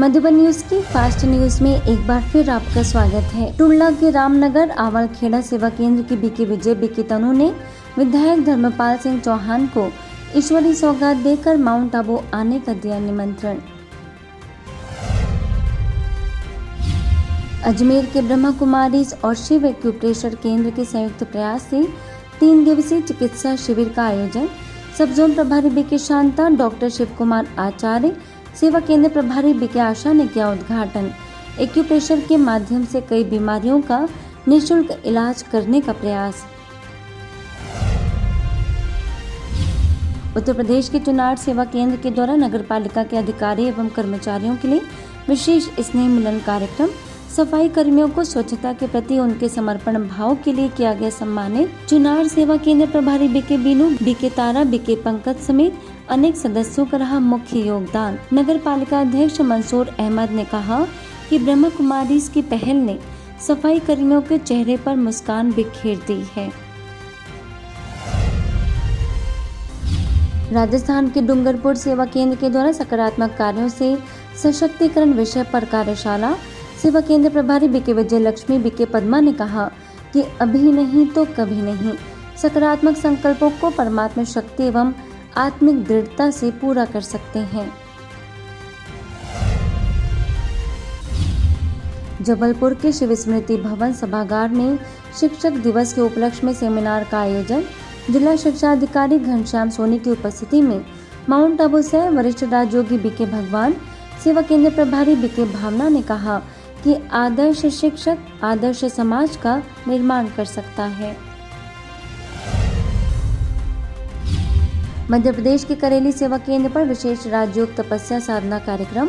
Madhuban news की fast news में एक बार फिर आपका स्वागत है। टुंडला के रामनगर आवलखेड़ा सेवा केंद्र की बीके विजय बीके तनु ने विधायक धर्मपाल सिंह चौहान को ईश्वरीय सौगात देकर माउंट आबू आने का दिया निमंत्रण। अजमेर के ब्रह्मा कुमारीज और शिव एक्यूप्रेशर केंद्र के संयुक्त प्रयास से 3 दिवसीय चिकित्सा शिविर का आयोजन। सब जोन प्रभारी बीके शांता, डॉक्टर शिव कुमार आचार्य, सेवा केंद्र प्रभारी बीके आशा ने किया उद्घाटन। एक्यूप्रेशर के माध्यम से कई बीमारियों का निःशुल्क इलाज करने का प्रयास। उत्तर प्रदेश के चुनार सेवा केंद्र के द्वारा नगर पालिका के अधिकारी एवं कर्मचारियों के लिए विशेष स्नेह मिलन कार्यक्रम। सफाई कर्मियों को स्वच्छता के प्रति उनके समर्पण भाव के लिए किया गया सम्मानित। चुनार सेवा केंद्र प्रभारी बीके बीनू, बीके तारा, बीके पंकज समेत अनेक सदस्यों का रहा मुख्य योगदान। नगर पालिका अध्यक्ष मंसूर अहमद ने कहा कि ब्रह्मा कुमारीज की पहल ने सफाई कर्मियों के चेहरे पर मुस्कान बिखेर दी है। राजस्थान के डूंगरपुर सेवा केंद्र के द्वारा सकारात्मक कार्यों से सशक्तिकरण विषय पर कार्यशाला। सेवा केंद्र प्रभारी बीके विजय लक्ष्मी, बीके पद्मा ने कहा कि अभी नहीं तो कभी नहीं, सकारात्मक संकल्पों को परमात्मा शक्ति एवं आत्मिक दृढ़ता से पूरा कर सकते हैं। जबलपुर के शिव स्मृति भवन सभागार में शिक्षक दिवस के उपलक्ष्य में सेमिनार का आयोजन। जिला शिक्षा अधिकारी घनश्याम सोनी की उपस्थिति में माउंट आबू से वरिष्ठ राजयोगी बीके भगवान, सेवा केंद्र प्रभारी बीके भावना ने कहा कि आदर्श शिक्षक आदर्श समाज का निर्माण कर सकता है। मध्य प्रदेश के करेली सेवा केंद्र पर विशेष राजयोग तपस्या साधना कार्यक्रम।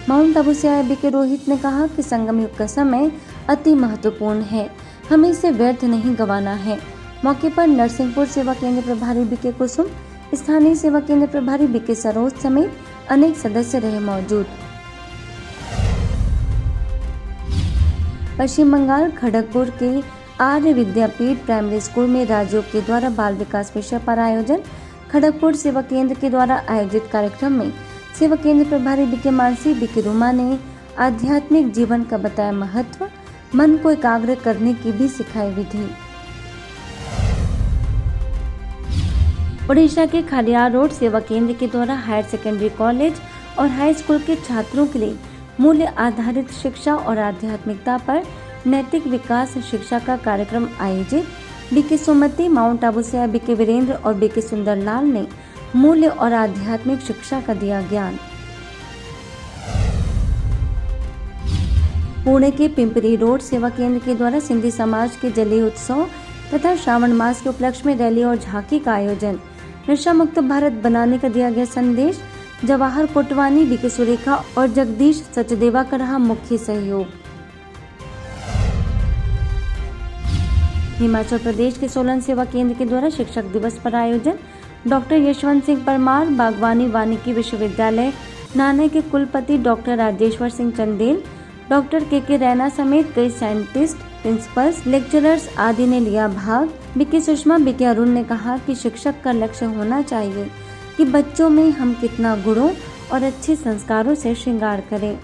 माउंट आबू से आए बीके रोहित ने कहा कि संगम युग का समय अति महत्वपूर्ण है, हमें इसे व्यर्थ नहीं गंवाना है। मौके पर नरसिंहपुर सेवा केंद्र प्रभारी बीके कुसुम, स्थानीय सेवा केंद्र प्रभारी बीके सरोज समेत अनेक सदस्य रहे मौजूद। पश्चिम बंगाल खड़गपुर के आर्य विद्यापीठ प्राइमरी स्कूल में राजयोग के द्वारा बाल विकास विषय पर आयोजन। खड़गपुर सेवा केंद्र के द्वारा आयोजित कार्यक्रम में सेवा केंद्र प्रभारी बीके मानसी, बीके रुमा ने आध्यात्मिक जीवन का बताया महत्व, मन को एकाग्र करने की भी सिखाई विधि। ओडिशा के खालियार रोड सेवा केंद्र के द्वारा हायर सेकेंडरी कॉलेज और हाई स्कूल के छात्रों के लिए मूल्य आधारित शिक्षा और आध्यात्मिकता पर नैतिक विकास शिक्षा का कार्यक्रम आयोजित। बीके सुमति, माउंट आबू से बीके वीरेंद्र और बीके सुंदरलाल ने मूल्य और आध्यात्मिक शिक्षा का दिया ज्ञान। पुणे के पिंपरी रोड सेवा केंद्र के द्वारा सिंधी समाज के जलीय उत्सव तथा श्रावण मास के उपलक्ष्य में रैली और झांकी का आयोजन। नशा मुक्त भारत बनाने का दिया गया संदेश। जवाहर कोटवानी, बीके सुरेखा और जगदीश सचदेवा का रहा मुख्य सहयोग। हिमाचल प्रदेश के सोलन सेवा केंद्र के द्वारा शिक्षक दिवस पर आयोजन। डॉक्टर यशवंत सिंह परमार, बागवानी वानिकी विश्वविद्यालय नाने के कुलपति डॉक्टर राजेश्वर सिंह चंदेल, डॉक्टर के रैना समेत कई साइंटिस्ट, प्रिंसिपल्स, लेक्चरर्स आदि ने लिया भाग। बीके सुषमा, बीके अरुण ने कहा कि शिक्षक का लक्ष्य होना चाहिए कि बच्चों में हम कितना गुणों और अच्छे संस्कारों से श्रृंगार करें।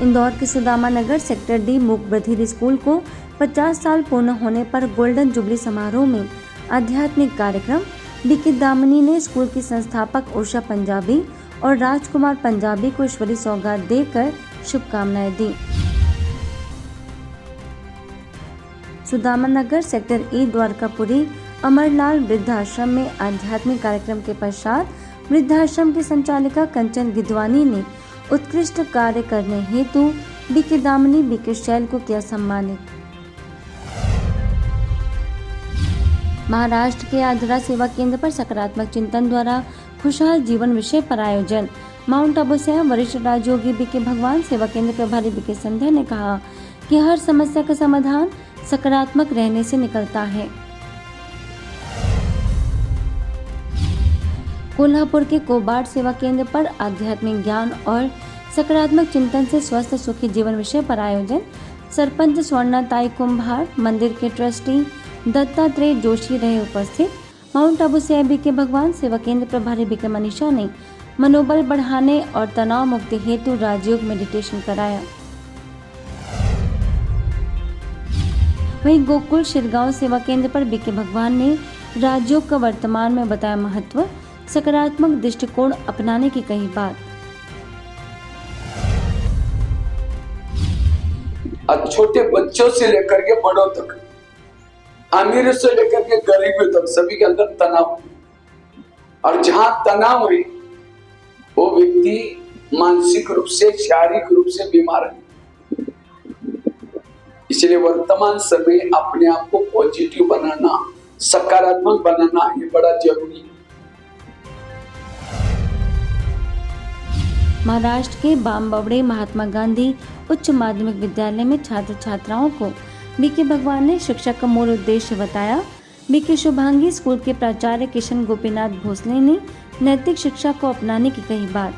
इंदौर के सुदामा नगर सेक्टर डी मूक बधिर स्कूल को 50 साल पूर्ण होने पर गोल्डन जुबली समारोह में आध्यात्मिक कार्यक्रम। बीके दामिनी ने स्कूल की संस्थापक उषा पंजाबी और राजकुमार पंजाबी को ईश्वरीय सौगात देकर शुभकामनाएं दी। सुदामा नगर सेक्टर ई द्वारकापुरी अमरलाल वृद्धाश्रम में आध्यात्मिक कार्यक्रम के पश्चात वृद्धाश्रम की संचालिका कंचन गिदवानी ने उत्कृष्ट कार्य करने हेतु बीके दामिनी, बीके शैल को किया सम्मानित। महाराष्ट्र के आद्रा सेवा केंद्र पर सकारात्मक चिंतन द्वारा खुशहाल जीवन विषय पर आयोजन। माउंट आबू से वरिष्ठ राजयोगी बीके भगवान, सेवा केंद्र प्रभारी बीके संध्या ने कहा कि हर समस्या का समाधान सकारात्मक रहने से निकलता है। कोल्हापुर के कोबाड सेवा केंद्र पर आध्यात्मिक ज्ञान और सकारात्मक चिंतन से स्वस्थ सुखी जीवन विषय पर आयोजन। सरपंच स्वर्णाताई कुंभार, मंदिर के ट्रस्टी दत्तात्रेय जोशी रहे उपस्थित। माउंट आबू से बीके भगवान, सेवा केंद्र प्रभारी बीके मनीषा ने मनोबल बढ़ाने और तनाव मुक्ति हेतु राजयोग मेडिटेशन कराया। वहीं गोकुल शिरगांव सेवा केंद्र पर बीके भगवान ने राजयोग का वर्तमान में बताया महत्व, सकारात्मक दृष्टिकोण अपनाने की कही बात। छोटे बच्चों से लेकर के बड़ों तक, अमीर से लेकर के गरीबों तक सभी के अंदर तनाव, और जहां तनाव है वो व्यक्ति मानसिक रूप से, शारीरिक रूप से बीमार है। इसलिए वर्तमान समय अपने आप को पॉजिटिव बनाना, सकारात्मक बनाना ये बड़ा जरूरी है। महाराष्ट्र के बामबवड़े महात्मा गांधी उच्च माध्यमिक विद्यालय में छात्र छात्राओं को बीके भगवान ने शिक्षा का मूल उद्देश्य बताया। बीके शुभांगी स्कूल के प्राचार्य किशन गोपीनाथ भोसले ने नैतिक शिक्षा को अपनाने की कही बात।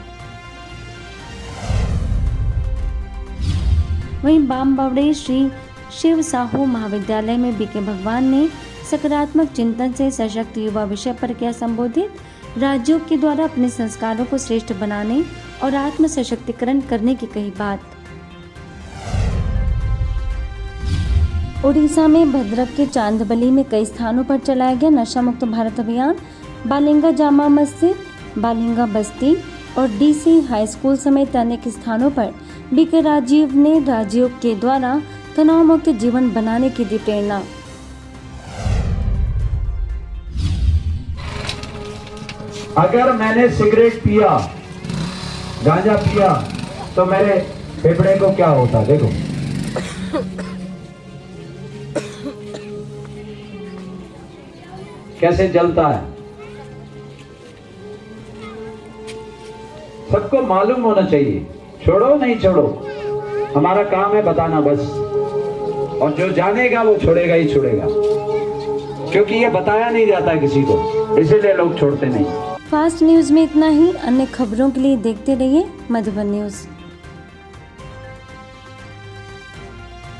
वहीं बामबवड़े श्री शिव साहू महाविद्यालय में बीके भगवान ने सकारात्मक चिंतन से सशक्त युवा विषय पर किया संबोधित। राजयोग के द्वारा अपने संस्कारों को श्रेष्ठ बनाने और आत्म सशक्तिकरण करने की कही बात। उड़ीसा में भद्रक के चांदबली में कई स्थानों पर चलाया गया नशा मुक्त भारत अभियान। बालिंगा जामा मस्जिद, बालिंगा बस्ती और डीसी हाई स्कूल समेत अनेक स्थानों पर बीके राजीव ने राजयोग के द्वारा तनाव मुक्त जीवन बनाने की दी प्रेरणा। अगर मैंने सिगरेट पिया, गांजा पिया तो मेरे फेफड़े को क्या होता, देखो कैसे जलता है। सबको मालूम होना चाहिए, छोड़ो नहीं छोड़ो, हमारा काम है बताना बस। और जो जानेगा वो छोड़ेगा ही छोड़ेगा, क्योंकि ये बताया नहीं जाता है किसी को, इसीलिए लोग छोड़ते नहीं। फास्ट न्यूज में इतना ही। अन्य खबरों के लिए देखते रहिए मधुबन न्यूज।